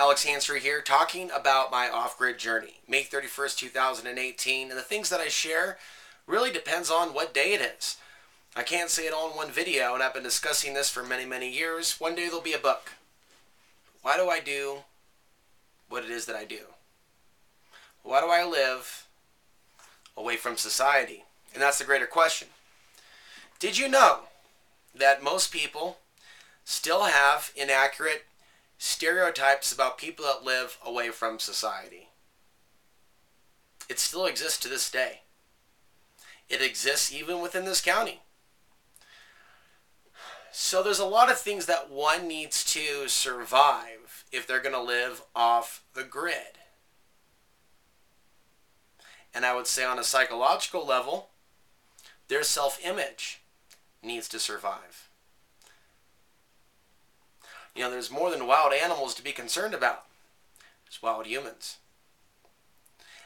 Alex Hansry here, talking about my off-grid journey, May 31st, 2018, and the things that I share really depends on what day it is. I can't say it all in one video, and I've been discussing this for many, many years. One day there'll be a book. Why do I do what it is that I do? Why do I live away from society? And that's the greater question. Did you know that most people still have inaccurate stereotypes about people that live away from society? It still exists to this day. It exists even within this county. So there's a lot of things that one needs to survive if they're going to live off the grid. And I would say on a psychological level, their self-image needs to survive. You know, there's more than wild animals to be concerned about. There's wild humans.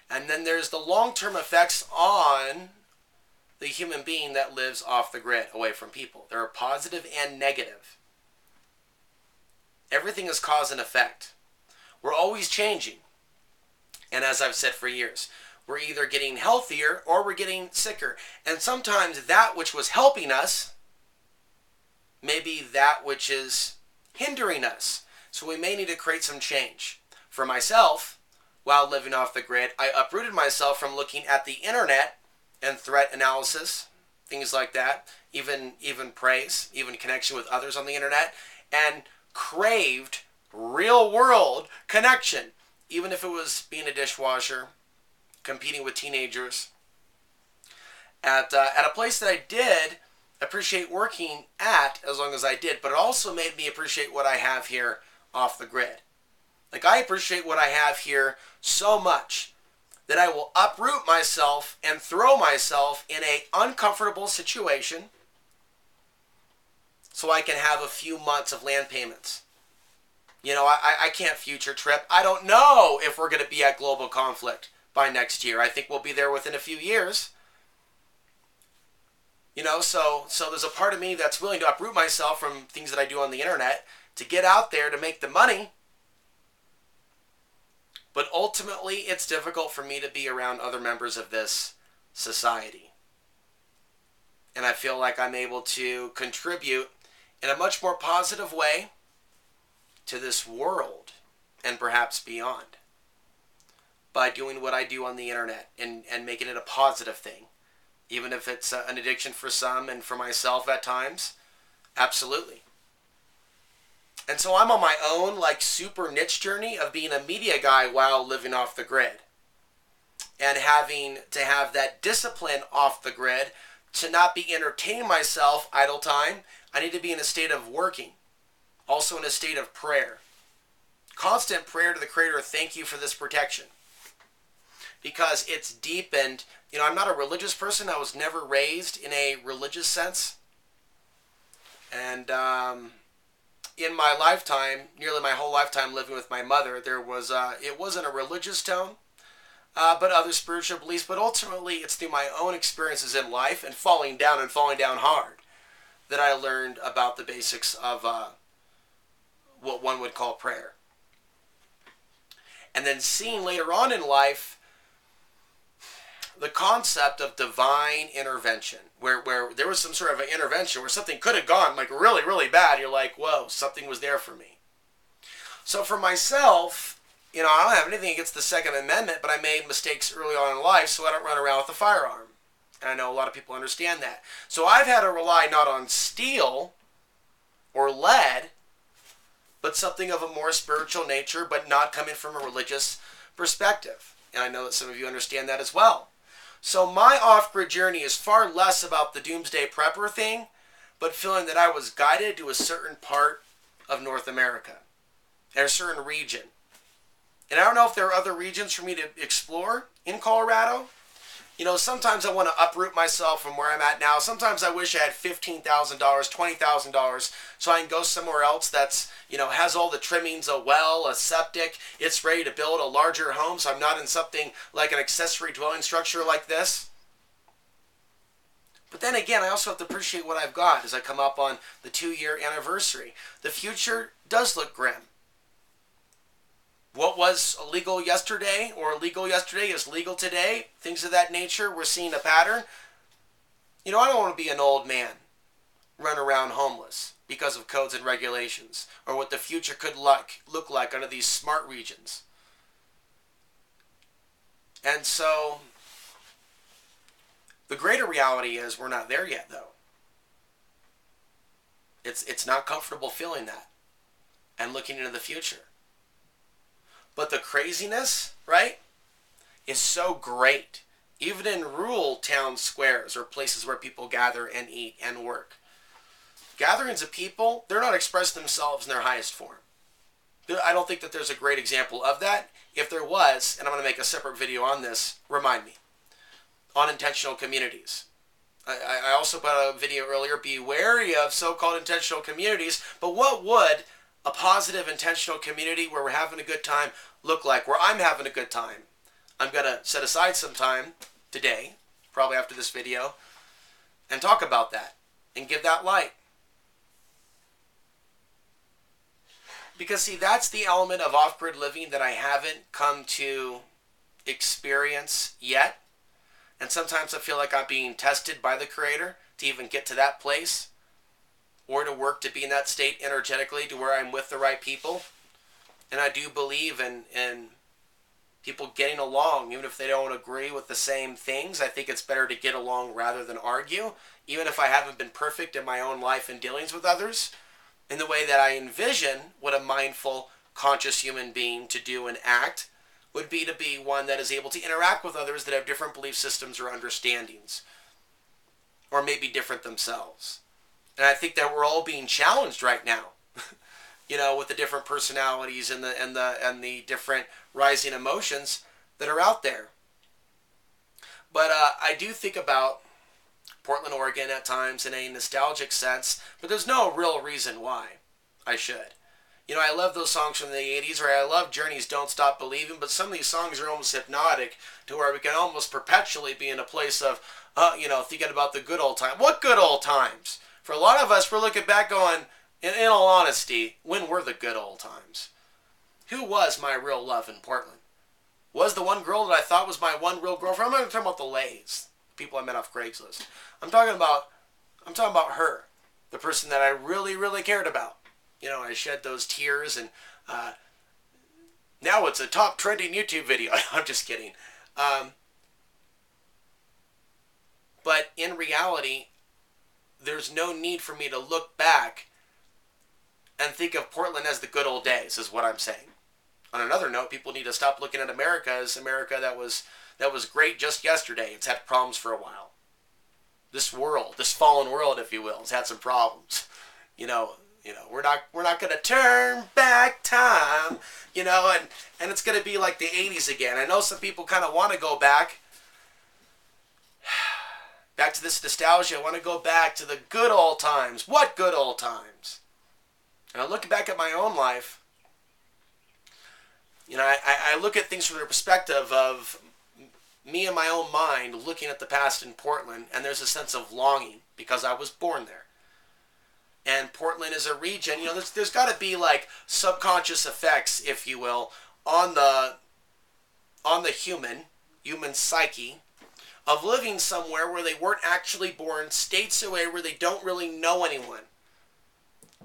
And then there's the long-term effects on the human being that lives off the grid, away from people. There are positive and negative. Everything is cause and effect. We're always changing. And as I've said for years, we're either getting healthier or we're getting sicker. And sometimes that which was helping us may be that which is hindering us. So we may need to create some change. For myself, while living off the grid, I uprooted myself from looking at the internet and threat analysis, things like that, even praise, even connection with others on the internet, and craved real world connection, even if it was being a dishwasher, competing with teenagers, at a place that I did appreciate working at as long as I did, but it also made me appreciate what I have here off the grid. Like, I appreciate what I have here so much that I will uproot myself and throw myself in an uncomfortable situation so I can have a few months of land payments. You know, I can't future trip. I don't know if we're going to be at global conflict by next year. I think we'll be there within a few years. You know, so there's a part of me that's willing to uproot myself from things that I do on the internet to get out there to make the money. But ultimately, it's difficult for me to be around other members of this society. And I feel like I'm able to contribute in a much more positive way to this world and perhaps beyond by doing what I do on the internet and making it a positive thing. Even if it's an addiction for some and for myself at times. Absolutely. And so I'm on my own, like, super niche journey of being a media guy while living off the grid. And having to have that discipline off the grid to not be entertaining myself idle time. I need to be in a state of working. Also in a state of prayer. Constant prayer to the Creator, thank you for this protection. Because it's deepened. You know, I'm not a religious person. I was never raised in a religious sense. And in my lifetime, nearly my whole lifetime living with my mother, there was it wasn't a religious tone, but other spiritual beliefs. But ultimately, it's through my own experiences in life and falling down hard that I learned about the basics of what one would call prayer. And then seeing later on in life the concept of divine intervention, where there was some sort of an intervention where something could have gone like really, really bad. You're like, whoa, something was there for me. So for myself, you know, I don't have anything against the Second Amendment, but I made mistakes early on in life, so I don't run around with a firearm. And I know a lot of people understand that. So I've had to rely not on steel or lead, but something of a more spiritual nature, but not coming from a religious perspective. And I know that some of you understand that as well. So my off-grid journey is far less about the doomsday prepper thing, but feeling that I was guided to a certain part of North America, and a certain region. And I don't know if there are other regions for me to explore in Colorado. You know, sometimes I want to uproot myself from where I'm at now. Sometimes I wish I had $15,000, $20,000, so I can go somewhere else that's, you know, has all the trimmings, a well, a septic. It's ready to build a larger home, so I'm not in something like an accessory dwelling structure like this. But then again, I also have to appreciate what I've got as I come up on the 2-year anniversary. The future does look grim. what was illegal yesterday or illegal yesterday is legal today. Things of that nature. We're seeing a pattern. I don't want to be an old man run around homeless because of codes and regulations or what the future could look like under these smart regions. And so the greater reality is we're not there yet, though. It's not comfortable feeling that and looking into the future. But the craziness, right, is so great. Even in rural town squares or places where people gather and eat and work. Gatherings of people, they're not expressing themselves in their highest form. I don't think that there's a great example of that. If there was, and I'm going to make a separate video on this, remind me. On intentional communities. I also put out a video earlier, be wary of so-called intentional communities, but what would a positive intentional community where we're having a good time look like, where I'm having a good time? I'm going to set aside some time today, probably after this video, and talk about that and give that light. Because, see, that's the element of off-grid living that I haven't come to experience yet. And sometimes I feel like I'm being tested by the Creator to even get to that place or to work to be in that state energetically to where I'm with the right people. And I do believe in people getting along, even if they don't agree with the same things. I think it's better to get along rather than argue, even if I haven't been perfect in my own life and dealings with others, in the way that I envision what a mindful, conscious human being to do and act would be, to be one that is able to interact with others that have different belief systems or understandings, or maybe different themselves. And I think that we're all being challenged right now. With the different personalities and the different rising emotions that are out there. But I do think about Portland, Oregon at times in a nostalgic sense, but there's no real reason why I should. I love those songs from the 80s, or I love Journey's Don't Stop Believing, but some of these songs are almost hypnotic to where we can almost perpetually be in a place of, thinking about the good old time. What good old times? For a lot of us, we're looking back going, in all honesty, when were the good old times? Who was my real love in Portland? Was the one girl that I thought was my one real girlfriend? I'm not talking about the lays, people I met off Craigslist. I'm talking about her, the person that I really, really cared about. I shed those tears, and now it's a top trending YouTube video. I'm just kidding. But in reality, there's no need for me to look back and think of Portland as the good old days, is what I'm saying. On another note, people need to stop looking at America as America that was great just yesterday. It's had problems for a while. This world, this fallen world, if you will, has had some problems. We're not going to turn back time, and it's going to be like the 80s again. I know some people kind of want to go back to this nostalgia. I want to go back to the good old times. What good old times? And I look back at my own life, I look at things from the perspective of me in my own mind looking at the past in Portland, and there's a sense of longing because I was born there. And Portland is a region, there's got to be like subconscious effects, if you will, on the human psyche of living somewhere where they weren't actually born, states away where they don't really know anyone.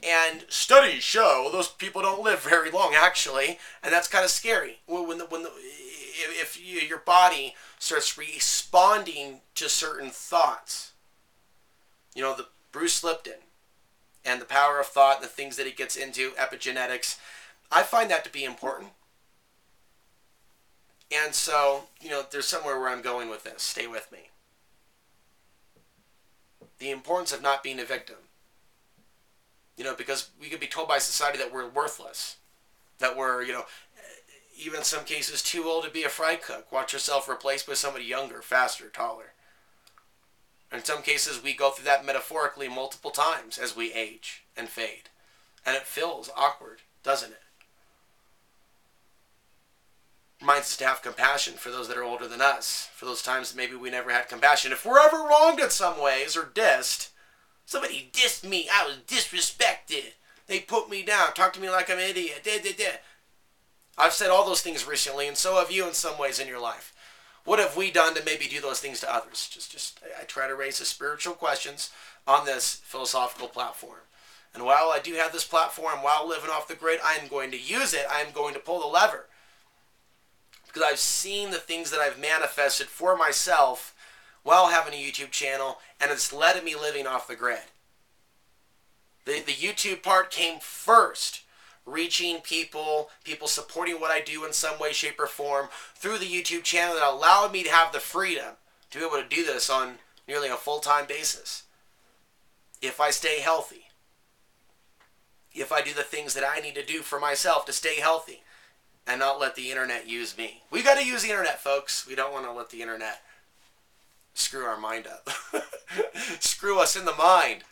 And studies show those people don't live very long, actually, and that's kind of scary. If your body starts responding to certain thoughts, the Bruce Lipton and the power of thought and the things that he gets into, epigenetics, I find that to be important. And so, there's somewhere where I'm going with this. Stay with me. The importance of not being a victim. Because we could be told by society that we're worthless. That we're, even in some cases too old to be a fry cook. Watch yourself replaced by somebody younger, faster, taller. In some cases, we go through that metaphorically multiple times as we age and fade. And it feels awkward, doesn't it? Reminds us to have compassion for those that are older than us. For those times that maybe we never had compassion. If we're ever wronged in some ways or dissed, somebody dissed me, I was disrespected, they put me down, talked to me like I'm an idiot, I've said all those things recently, and so have you in some ways in your life. What have we done to maybe do those things to others? I try to raise the spiritual questions on this philosophical platform. And while I do have this platform, while living off the grid, I am going to use it. I am going to pull the lever. Because I've seen the things that I've manifested for myself while having a YouTube channel, and it's led to me living off the grid. The YouTube part came first. Reaching people supporting what I do in some way, shape, or form through the YouTube channel that allowed me to have the freedom to be able to do this on nearly a full-time basis. If I stay healthy. If I do the things that I need to do for myself to stay healthy and not let the internet use me. We got to use the internet, folks. We don't want to let the internet screw our mind up. Screw us in the mind.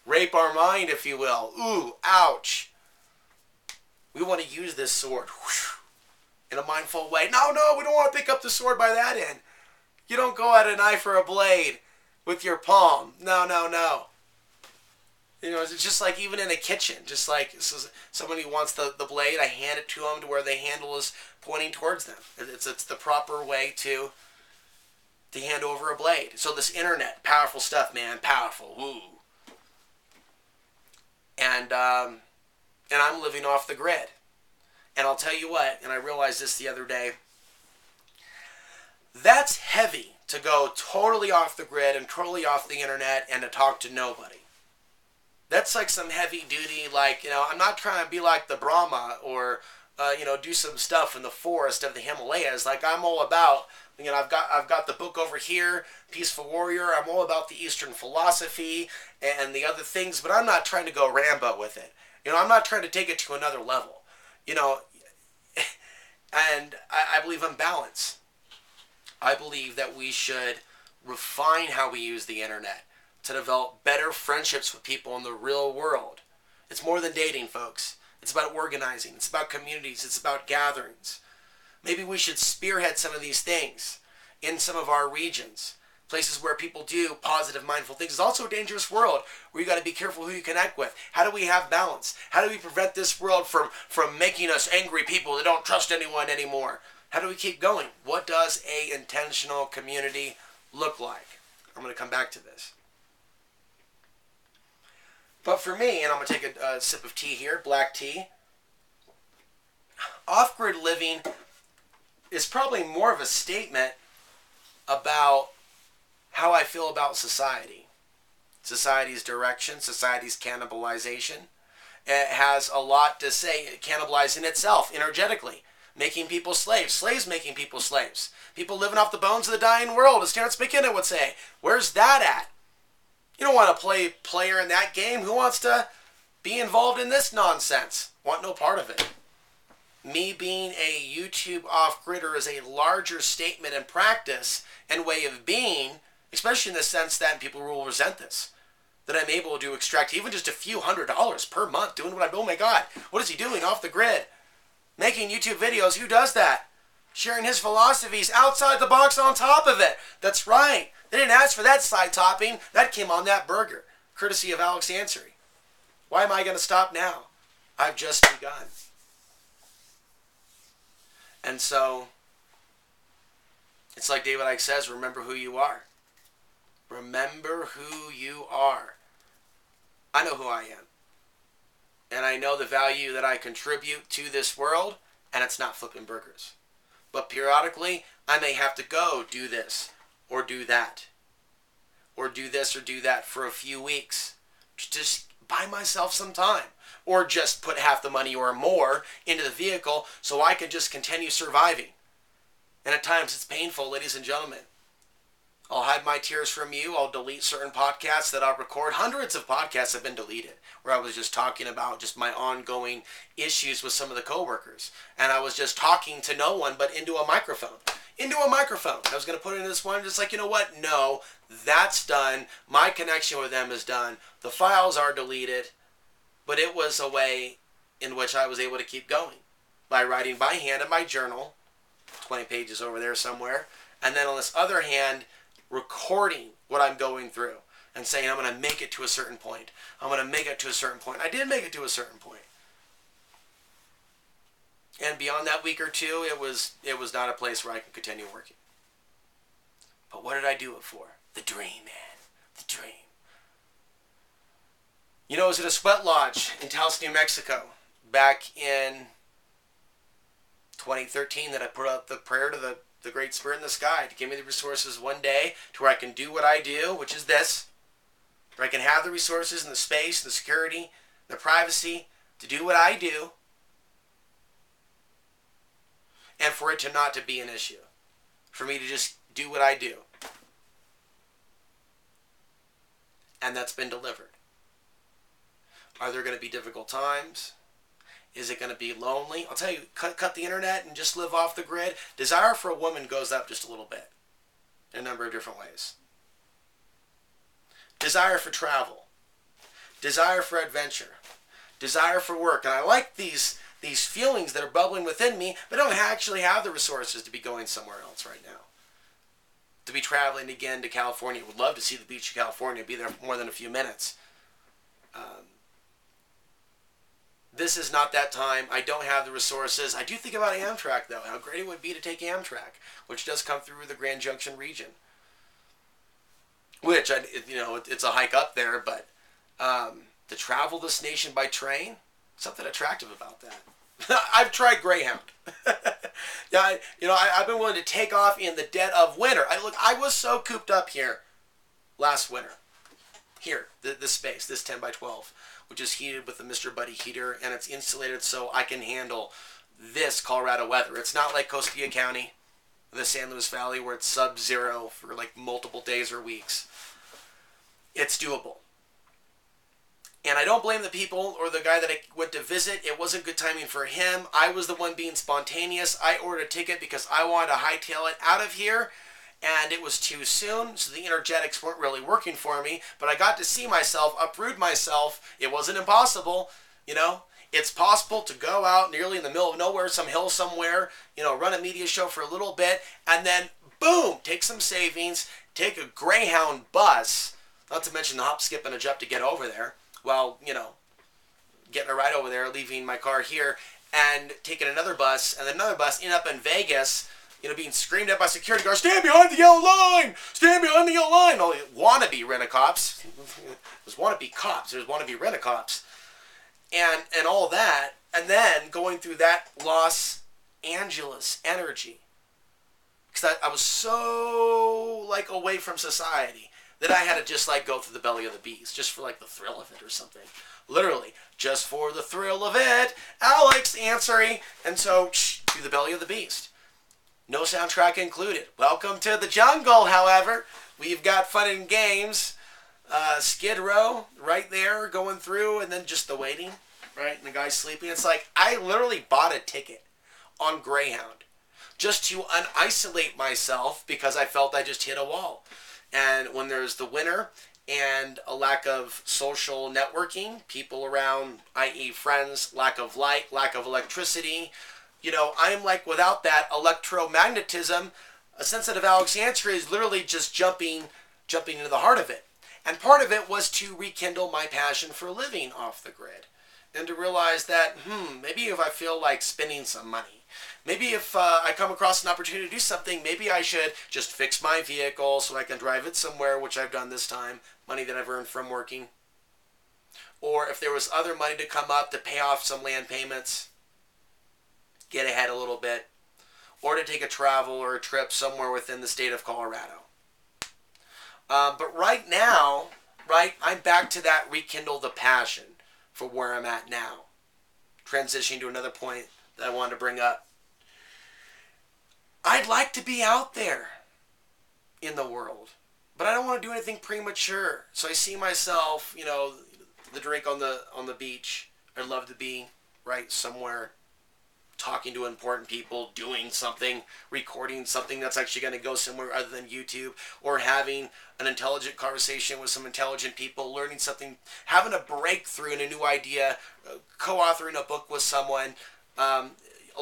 Rape our mind, if you will. Ooh, ouch. We want to use this sword in a mindful way. No, we don't want to pick up the sword by that end. You don't go at a knife or a blade with your palm. No. You know, it's just like even in a kitchen. Just like somebody wants the blade, I hand it to them to where the handle is pointing towards them. It's the proper way to hand over a blade. So this internet, powerful stuff, man. Powerful. Woo. And I'm living off the grid. And I'll tell you what, and I realized this the other day, that's heavy to go totally off the grid and totally off the internet and to talk to nobody. That's like some heavy duty, like, I'm not trying to be like the Brahma or, do some stuff in the forest of the Himalayas. Like I'm all about, I've got the book over here, Peaceful Warrior. I'm all about the Eastern philosophy and the other things, but I'm not trying to go Rambo with it. I'm not trying to take it to another level. And I believe in balance. I believe that we should refine how we use the internet to develop better friendships with people in the real world. It's more than dating, folks. It's about organizing. It's about communities. It's about gatherings. Maybe we should spearhead some of these things in some of our regions. Places where people do positive, mindful things. It's also a dangerous world where you got to be careful who you connect with. How do we have balance? How do we prevent this world from making us angry people that don't trust anyone anymore? How do we keep going? What does a intentional community look like? I'm going to come back to this. But for me, and I'm going to take a sip of tea here, black tea, off-grid living is probably more of a statement about how I feel about society. Society's direction, society's cannibalization. It has a lot to say, cannibalizing itself energetically, making people slaves, slaves making people slaves, people living off the bones of the dying world, as Terence McKenna would say. Where's that at? You don't want to play player in that game. Who wants to be involved in this nonsense? Want no part of it. Me being a YouTube off-gridder is a larger statement and practice and way of being, especially in the sense that people will resent this, that I'm able to extract even just a few $100s per month doing what I'm doing. Oh my God, what is he doing off the grid? Making YouTube videos. Who does that? Sharing his philosophies outside the box on top of it. That's right. They didn't ask for that side topping. That came on that burger, courtesy of Alex Ansary. Why am I going to stop now? I've just begun. And so, it's like David Icke says, remember who you are. Remember who you are. I know who I am. And I know the value that I contribute to this world, and it's not flipping burgers. But periodically, I may have to go do this, or do that, or do this or do that for a few weeks. Just buy myself some time. Or just put half the money or more into the vehicle so I can just continue surviving. And at times it's painful, ladies and gentlemen. I'll hide my tears from you. I'll delete certain podcasts that I'll record. Hundreds of podcasts have been deleted where I was just talking about just my ongoing issues with some of the coworkers. And I was just talking to no one but into a microphone. Into a microphone. I was going to put in this one just like, you know what? No, that's done. My connection with them is done. The files are deleted. But it was a way in which I was able to keep going by writing by hand in my journal, 20 pages over there somewhere, and then on this other hand, recording what I'm going through and saying I'm going to make it to a certain point. I'm going to make it to a certain point. I did make it to a certain point. And beyond that week or two, it was not a place where I could continue working. But what did I do it for? The dream, man. The dream. You know, I was at a sweat lodge in Taos, New Mexico back in 2013 that I put out the prayer to the Great Spirit in the sky to give me the resources one day to where I can do what I do, which is this. Where I can have the resources and the space, the security, the privacy to do what I do, and for it to not to be an issue. For me to just do what I do. And that's been delivered. Are there going to be difficult times? Is it going to be lonely? I'll tell you, cut the internet and just live off the grid. Desire for a woman goes up just a little bit in a number of different ways. Desire for travel. Desire for adventure. Desire for work. And I like these feelings that are bubbling within me, but I don't actually have the resources to be going somewhere else right now. To be traveling again to California. Would love to see the beach of California. Be there for more than a few minutes. This is not that time. I don't have the resources. I do think about Amtrak, though. How great it would be to take Amtrak, which does come through the Grand Junction region. Which, it's a hike up there, but to travel this nation by train, something attractive about that. I've tried Greyhound. Yeah, I've been willing to take off in the dead of winter. I was so cooped up here last winter. Here, this space, this 10 by 12, which is heated with the Mr. Buddy heater, and it's insulated so I can handle this Colorado weather. It's not like Costa County, the San Luis Valley, where it's sub-zero for like multiple days or weeks. It's doable. And I don't blame the people or the guy that I went to visit. It wasn't good timing for him. I was the one being spontaneous. I ordered a ticket because I wanted to hightail it out of here. And it was too soon, so the energetics weren't really working for me. But I got to see myself, uproot myself. It wasn't impossible, It's possible to go out nearly in the middle of nowhere, some hill somewhere, run a media show for a little bit, and then, boom, take some savings, take a Greyhound bus, not to mention the hop, skip, and a jump to get over there. Well, getting a ride over there, leaving my car here, and taking another bus, and another bus, end up in Vegas, being screamed at by security guards, stand behind the yellow line! Stand behind the yellow line! All wannabe rent-a-cops. There's wannabe cops. There's wannabe rent-a-cops. And all that. And then going through that Los Angeles energy. Because I was so, away from society that I had to just, go through the belly of the beast. Just for, the thrill of it or something. Literally. Just for the thrill of it. Alex answering. And so, through the belly of the beast. No soundtrack included. Welcome to the jungle, however. We've got fun and games. Skid Row right there going through, and then just the waiting, right? And the guy's sleeping. It's like I literally bought a ticket on Greyhound just to un-isolate myself because I felt I just hit a wall. And when there's the winter and a lack of social networking, people around, i.e. friends, lack of light, lack of electricity, I'm without that electromagnetism, a sensitive Alex answer is literally just jumping into the heart of it. And part of it was to rekindle my passion for living off the grid. And to realize that, maybe if I feel like spending some money, maybe if I come across an opportunity to do something, maybe I should just fix my vehicle so I can drive it somewhere, which I've done this time, money that I've earned from working. Or if there was other money to come up to pay off some land payments, get ahead a little bit, or to take a travel or a trip somewhere within the state of Colorado. But right now, I'm back to that rekindle the passion for where I'm at now. Transitioning to another point that I wanted to bring up. I'd like to be out there in the world, but I don't want to do anything premature. So I see myself, the drink on the beach. I'd love to be somewhere talking to important people, doing something, recording something that's actually going to go somewhere other than YouTube, or having an intelligent conversation with some intelligent people, learning something, having a breakthrough in a new idea, co-authoring a book with someone. A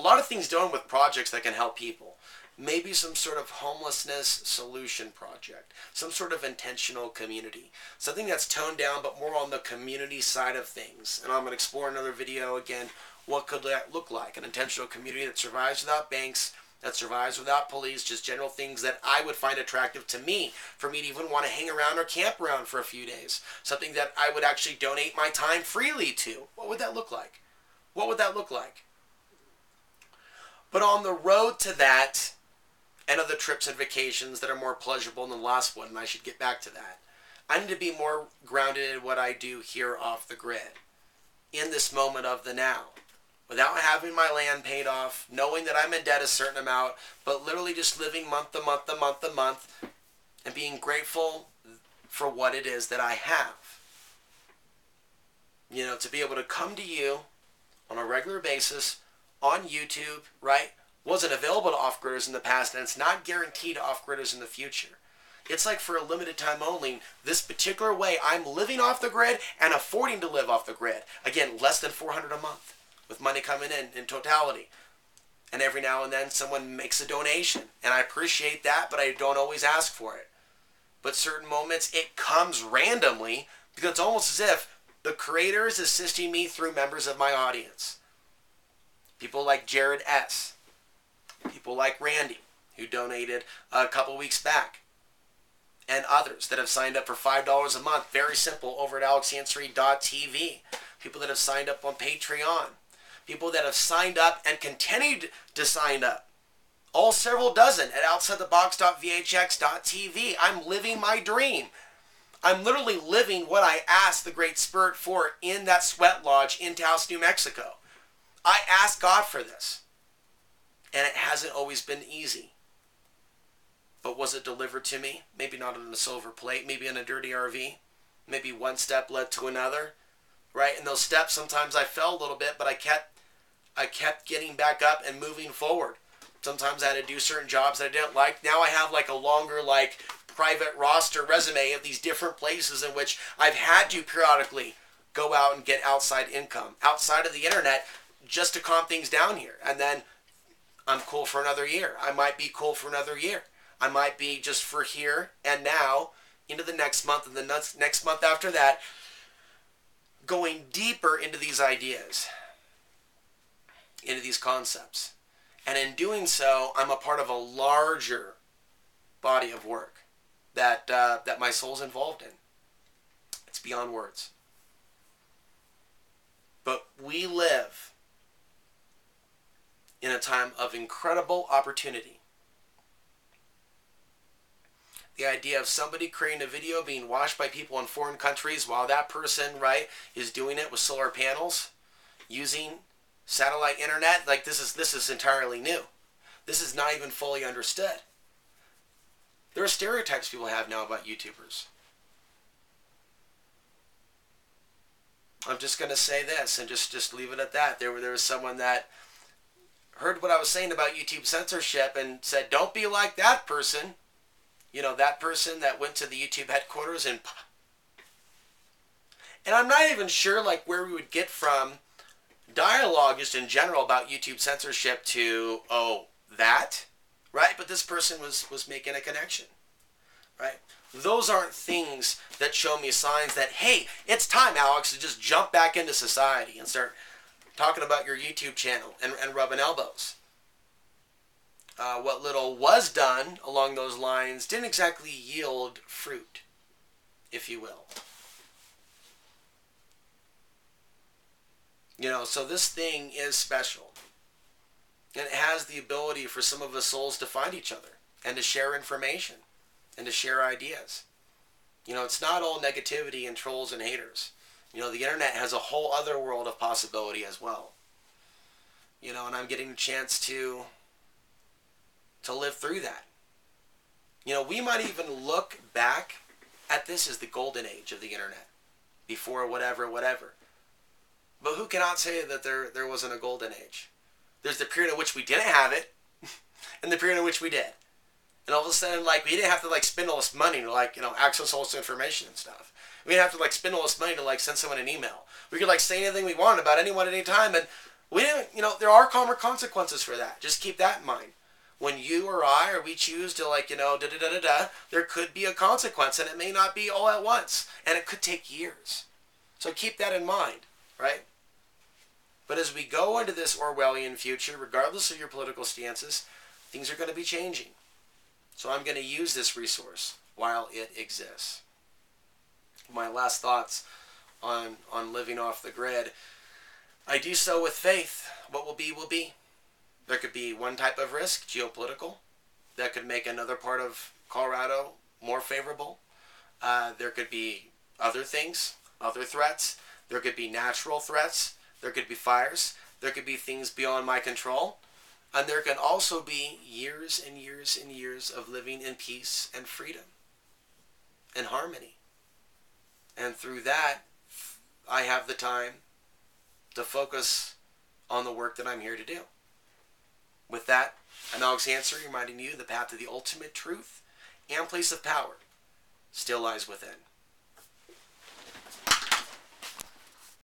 lot of things done with projects that can help people. Maybe some sort of homelessness solution project, some sort of intentional community, something that's toned down but more on the community side of things. And I'm going to explore another video again what could that look like? An intentional community that survives without banks, that survives without police, just general things that I would find attractive to me, for me to even want to hang around or camp around for a few days. Something that I would actually donate my time freely to. What would that look like? What would that look like? But on the road to that, and other trips and vacations that are more pleasurable than the last one, and I should get back to that, I need to be more grounded in what I do here off the grid, in this moment of the now, without having my land paid off, knowing that I'm in debt a certain amount, but literally just living month to month to month to month, and being grateful for what it is that I have. You know, to be able to come to you on a regular basis on YouTube, right? Wasn't available to off-gridders in the past, and it's not guaranteed to off-gridders in the future. It's like for a limited time only, this particular way I'm living off the grid and affording to live off the grid. Again, less than $400 a month with money coming in totality. And every now and then someone makes a donation, and I appreciate that, but I don't always ask for it. But certain moments it comes randomly, because it's almost as if the creator is assisting me through members of my audience. People like Jared S. People like Randy, who donated a couple weeks back. And others that have signed up for $5 a month. Very simple, over at alexansary.tv. People that have signed up on Patreon. People that have signed up and continued to sign up. All several dozen at outsidethebox.vhx.tv. I'm living my dream. I'm literally living what I asked the Great Spirit for in that sweat lodge in Taos, New Mexico. I asked God for this. And it hasn't always been easy. But was it delivered to me? Maybe not on a silver plate, maybe in a dirty RV. Maybe one step led to another, right? And those steps, sometimes I fell a little bit, but I kept getting back up and moving forward. Sometimes I had to do certain jobs that I didn't like. Now I have like a longer private roster resume of these different places in which I've had to periodically go out and get outside income, outside of the internet, just to calm things down here. And then I'm cool for another year. I might be cool for another year. I might be just for here and now into the next month and the next month after that, going deeper into these ideas, into these concepts. And in doing so, I'm a part of a larger body of work that my soul's involved in. It's beyond words. But we live in a time of incredible opportunity. The idea of somebody creating a video being watched by people in foreign countries while that person, right, is doing it with solar panels, using satellite internet, this is entirely new. This is not even fully understood. There are stereotypes people have now about YouTubers. I'm just going to say this and just leave it at that. There was someone that heard what I was saying about YouTube censorship and said, don't be like that person. You know, that person that went to the YouTube headquarters and I'm not even sure where we would get from dialogue just in general about YouTube censorship to, oh, that, right? But this person was making a connection, right? Those aren't things that show me signs that, hey, it's time, Alex, to just jump back into society and start talking about your YouTube channel and rubbing elbows. What little was done along those lines didn't exactly yield fruit, if you will. You know, so this thing is special. And it has the ability for some of us souls to find each other and to share information and to share ideas. You know, it's not all negativity and trolls and haters. You know, the internet has a whole other world of possibility as well. You know, and I'm getting a chance to live through that. You know, we might even look back at this as the golden age of the internet. Before whatever. But who cannot say that there wasn't a golden age? There's the period in which we didn't have it, and the period in which we did. And all of a sudden, we didn't have to, spend all this money to, access all this information and stuff. We didn't have to, spend all this money to, send someone an email. We could, say anything we wanted about anyone at any time, and we didn't, there are calmer consequences for that. Just keep that in mind. When you or I, or we choose to, there could be a consequence, and it may not be all at once, and it could take years. So keep that in mind, right? But as we go into this Orwellian future, regardless of your political stances, things are going to be changing. So I'm going to use this resource while it exists. My last thoughts on living off the grid. I do so with faith. What will be, will be. There could be one type of risk, geopolitical, that could make another part of Colorado more favorable. There could be other things, other threats. There could be natural threats. There could be fires. There could be things beyond my control. And there can also be years and years and years of living in peace and freedom and harmony. And through that, I have the time to focus on the work that I'm here to do. With that, I'm Alex Hanser, reminding you the path to the ultimate truth and place of power still lies within.